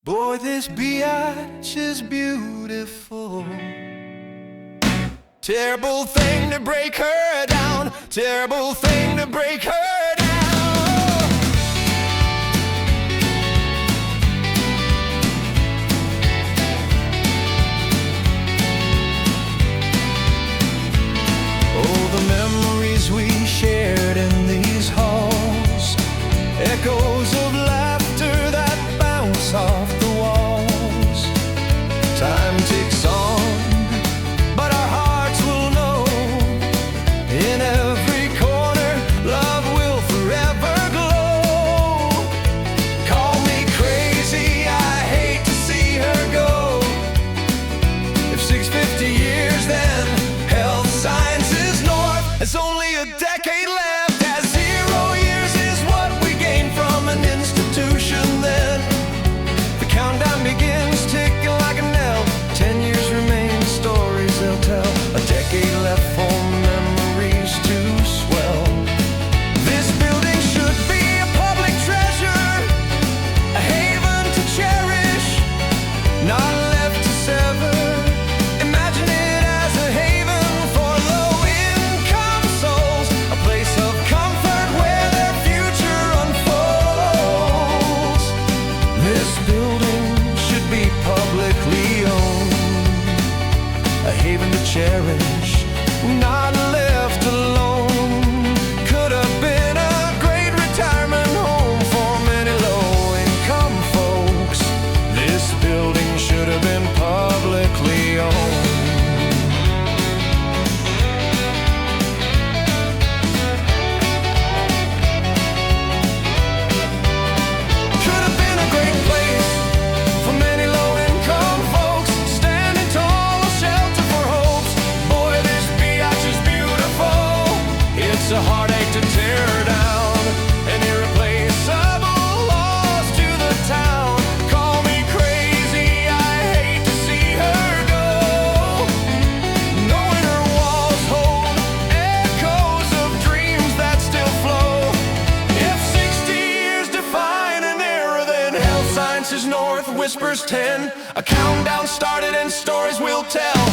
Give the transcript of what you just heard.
Boy, this biatch is beautiful. Terrible thing to break her down. Terrible thing to break her down. Oh, the memories we shared in these halls, echoes of laughter that bounce off the walls. Time ticks on, but our hearts will know, in every corner love will forever glow. Call me crazy, I hate to see her go. If 650 years, then health sciences north has only a decade left. As 0 years is what we gain from an institution, then the countdown begins ticking like a knell. 10 years remain, stories they'll tell. A decade left for memories to swell. This building should be a public treasure, a haven to cherish, not left to sever. Imagine it as a haven for low-income souls, a place of comfort where their future unfolds. This building should be publicly owned, a haven to cherish, not left alone. Could have been a great retirement home for many low-income folks. This building should have been publicly owned. Could have been a great place for many low-income folks, standing tall, a shelter for hopes. Boy, this biatch is beautiful. It's a heartache to tear down, an irreplaceable loss to the town. Call me crazy, I hate to see her go, knowing her walls hold echoes of dreams that still flow. If 60 years define an era, then health sciences north whispers 10. A countdown started and stories will tell.